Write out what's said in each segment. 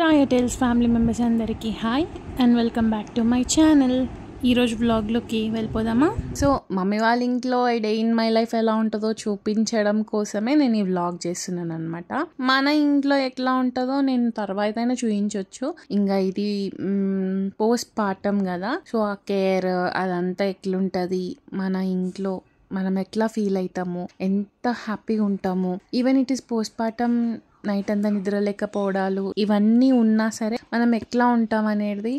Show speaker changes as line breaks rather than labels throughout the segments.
రాయా tiles family members అందరికీ hi and welcome back to my channel. ఈరోజు వ్లాగ్లోకి వెళ్ళిపోదామా? So mummy వాళ్ళ ఇంట్లో డే ఇన్ మై లైఫ్ ఎలా ఉంటుందో చూపించడం కోసమే నేను ఈ వ్లాగ్ చేస్తున్నాను అనమాట. మన ఇంట్లో ఎట్లా ఉంటుందో నేను తర్వాత అయినా చూపించవచ్చు. ఇంకా ఇది పోస్ట్ పార్టం కదా, సో ఆ కేర్ అదంతా ఎట్లుంటుంది, మన ఇంట్లో మనం ఎట్లా ఫీల్ అవుతాము, ఎంత హ్యాపీగా ఉంటాము. Even it is post partum, night అంతా నిద్ర లేకపోవడాలు ఇవన్నీ ఉన్నా సరే మనం ఎట్లా ఉంటాం అనేది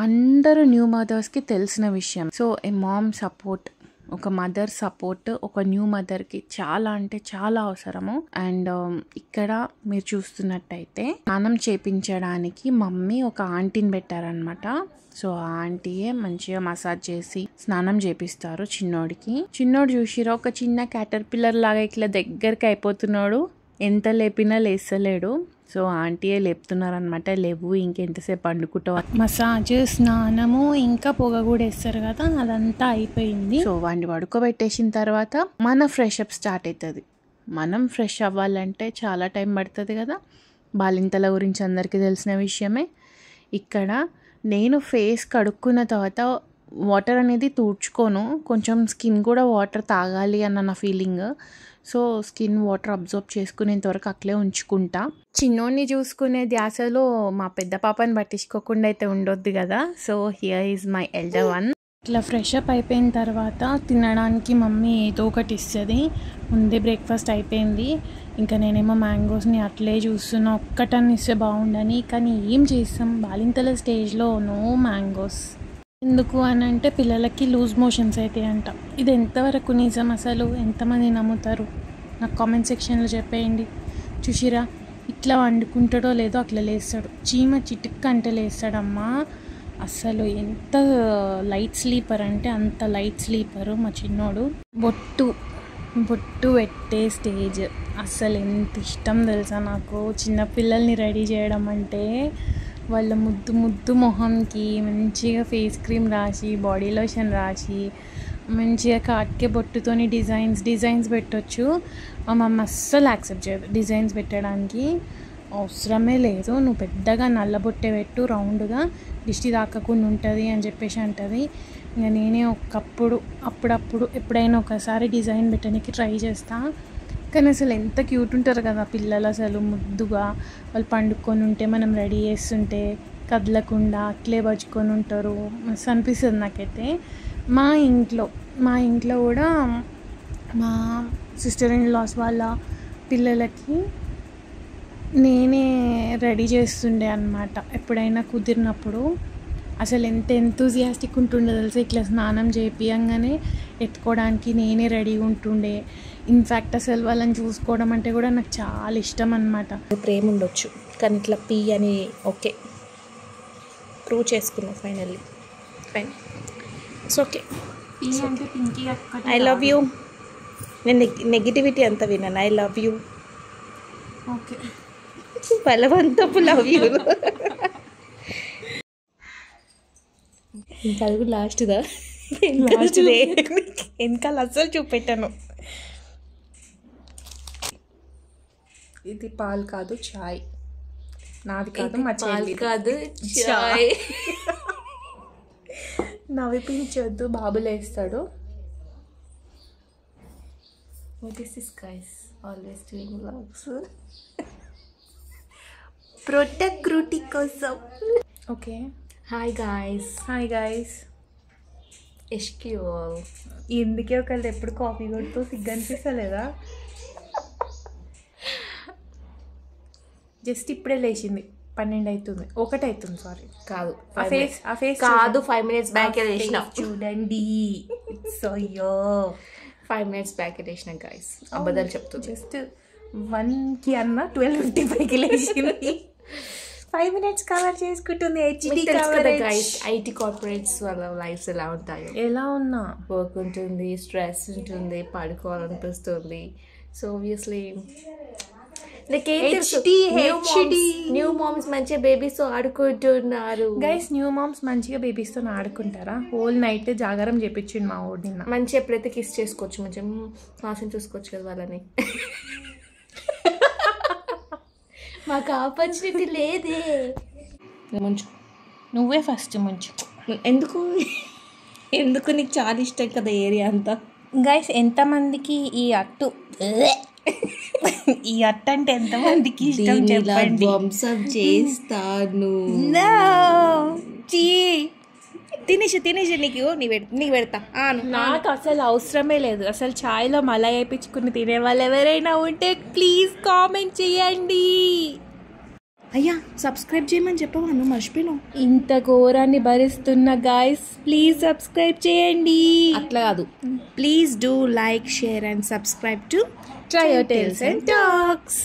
అందరూ న్యూ మదర్స్కి తెలిసిన విషయం. సో ఏ మామ్ సపోర్ట్, ఒక మదర్ సపోర్ట్ ఒక న్యూ మదర్కి చాలా అంటే చాలా అవసరము. అండ్ ఇక్కడ మీరు చూస్తున్నట్టయితే స్నానం చేపించడానికి మమ్మీ ఒక ఆంటీని పెట్టారనమాట. సో ఆ ఆంటీయే మంచిగా మసాజ్ చేసి స్నానం చేపిస్తారు చిన్నోడికి. చిన్నోడు చూసిరా, ఒక చిన్న క్యాటర్ పిల్లర్ లాగా ఇట్లా దగ్గరికి అయిపోతున్నాడు, ఎంత లేపినా లేస్తలేడు. సో ఆంటీయే లేపుతున్నారనమాట. లేవు ఇంకెంతసేపు పండుకుంటావు. మసాజ్, స్నానము, ఇంకా పొగ కూడా వేస్తారు కదా, అదంతా అయిపోయింది. సో వాడిని పడుకోబెట్టేసిన తర్వాత మన ఫ్రెష్ అప్ స్టార్ట్ అవుతుంది. మనం ఫ్రెష్ అవ్వాలంటే చాలా టైం పడుతుంది కదా, బాలింతల గురించి అందరికీ తెలిసిన విషయమే. ఇక్కడ నేను ఫేస్ కడుక్కున్న తర్వాత వాటర్ అనేది తుడుచుకోను, కొంచెం స్కిన్ కూడా వాటర్ తాగాలి అన్న నా feeling. So skin water observe చేసుకునేంతవరకు అట్లే ఉంచుకుంటా. చిన్నోడిని చూసుకునే ధ్యాసలో మా పెద్ద పాపని పట్టించుకోకుండా అయితే ఉండొద్దు కదా. So here is my elder one. ఇట్లా ఫ్రెష్ అప్ అయిపోయిన తర్వాత తినడానికి మమ్మీ ఏదో ఒకటి ఇస్తుంది. ముందే బ్రేక్ఫాస్ట్ అయిపోయింది. ఇంకా నేనేమో మ్యాంగోస్ని అట్లే చూస్తున్నా, ఒక్కటని ఇస్తే బాగుండని. కానీ ఏం చేస్తాం, బాలింతల స్టేజ్లో నో మ్యాంగోస్. ఎందుకు అని అంటే పిల్లలకి లూజ్ మోషన్స్ అవుతాయి అంట. ఇది ఎంతవరకు నిజం, అసలు ఎంతమంది నమ్ముతారు? నాకు కామెంట్ సెక్షన్లో చెప్పేయండి. చూసిరా, ఇట్లా వండుకుంటాడో లేదో అట్లా లేస్తాడు. చీమ చిటుక్ అంటే లేస్తాడమ్మా. అసలు ఎంత లైట్ స్లీపర్ అంటే అంత లైట్ స్లీపరు మా చిన్నోడు. బొట్టు పెట్టే స్టేజ్ అస్సలు ఎంత ఇష్టం తెలుసా నాకు. చిన్నపిల్లల్ని రెడీ చేయడం అంటే వాళ్ళ ముద్దు మొహంకి మంచిగా ఫేస్ క్రీమ్ రాసి, బాడీ లోషన్ రాసి, మంచిగా కాట్కే బొట్టుతోని డిజైన్స్ పెట్టవచ్చు. మా మమ్మ అస్సలు యాక్సెప్ట్ చేయదు డిజైన్స్ పెట్టడానికి. అవసరమే లేదు, నువ్వు పెద్దగా నల్ల బొట్టే పెట్టు, రౌండ్గా దిష్టి తాకకుండా ఉంటుంది అని చెప్పేసి అంటుంది. ఇంకా నేనే అప్పుడప్పుడు ఎప్పుడైనా ఒకసారి డిజైన్ పెట్టడానికి ట్రై చేస్తాను. కానీ అసలు ఎంత క్యూట్ ఉంటారు కదా పిల్లలు, అసలు ముద్దుగా. వాళ్ళు పండుకొని ఉంటే మనం రెడీ చేస్తుంటే కదలకుండా అట్లే బచుకొని ఉంటారు. మస్తు అనిపిస్తుంది నాకైతే. మా ఇంట్లో కూడా మా సిస్టర్ ఇన్ లాస్ వాళ్ళ పిల్లలకి నేనే రెడీ చేస్తుండే అన్నమాట. ఎప్పుడైనా కుదిరినప్పుడు అసలు ఎంత ఎంతూజియాస్టిక్ ఉంటుండే తెలుసా. ఇట్లా స్నానం చేపియంగానే ఎత్తుకోవడానికి నేనే రెడీగా ఉంటుండే. ఇన్ఫ్యాక్ట్ అసలు వాళ్ళని చూసుకోవడం అంటే కూడా నాకు చాలా ఇష్టం అన్నమాట.
ప్రేమ ఉండొచ్చు కానీ ఇట్లా పీ అని ఓకే ప్రూవ్ చేసుకున్నా finally. Fine, it's okay.
P అంటే పింకీ
ఐ లవ్ యూ. నేను నెగిటివిటీ అంతా విన్నాను. I love you.
ఓకే,
బలవంతపు లవ్ యూ. ఇంకా అది కూడా లాస్ట్దా, వెనకాల అస్సలు చూపెట్టాను. ఇది పాలు కాదు, చాయ్. నాది కాదు, మా చెల్లి కాదు, చాయ్. నవ్విపించొద్దు, బాబులు వేస్తాడు. This is guys always doing vlogs protect కోసం. Okay, hi guys. ఎస్క్యూల్. ఎందుకే ఒకళ్ళు ఎప్పుడు కాఫీ కొడుతూ సిగ్గు అనిపిస్తలేదా? జస్ట్ ఇప్పుడే లేచింది, 12 అవుతుంది, 1 అవుతుంది. సారీ కాదు, ఆ ఫేస్ కాదు, 5 minutes బ్యాక్ లేచిన చూడండి. సో 5 minutes బ్యాక్ లేచిన గైస్, అబద్ధాలు చెప్తుంది. జస్ట్ 1కి అన్న 12:55కి లేచింది. 5 minutes కవర్ చేసుకుంటుంది. HD coverage. ఐటీ కార్పొరేట్స్ వాళ్ళ లైఫ్స్ ఎలా ఉంటాయి? ఎలా ఉన్నా వర్క్ ఉంటుంది, స్ట్రెస్ ఉంటుంది, పడుకోవాలనిపిస్తుంది. సో ఆబ్వియస్లీ న్యూ మామ్స్ మంచిగా బేబీస్తో ఆడుకుంటున్నారు. గైస్, న్యూ మామ్స్ మంచిగా బేబీస్తో ఆడుకుంటారా? హోల్ నైట్ జాగారం చేపించింది మా ఊడి. మంచిగా ఎప్పుడైతే కిస్ చేసుకోవచ్చు, మంచిగా హాసం చూసుకోవచ్చు కదా వాళ్ళని. మాకు ఆపర్చునిటీ లేదే. ముంచు,
నువ్వే ఫస్ట్ ముంచు.
ఎందుకు ఎందుకు నీకు చాలా ఇష్టం కదా ఏరియా అంతా.
గైస్ ఎంతమందికి ఈ అట్టు అంటే ఎంతమందికి ఇష్టం చెప్పండి.
ధ్వంసం చేస్తాను. తినేసి నీకు పెడతా.
నాకు అసలు అవసరమే లేదు. అసలు ఛాయ్లో మలై వేయించుకుని తినే వాళ్ళు ఎవరైనా ఉంటే ప్లీజ్ కామెంట్ చేయండి.
అయ్యా సబ్స్క్రైబ్ చేయమని చెప్పవా, నువ్వు మర్చిపోయినావు.
ఇంత ఘోరాన్ని భరిస్తున్న గాయస్ ప్లీజ్ సబ్స్క్రైబ్ చేయండి.
అట్లా కాదు, please do like, share and subscribe to
Try your Tales and Talks.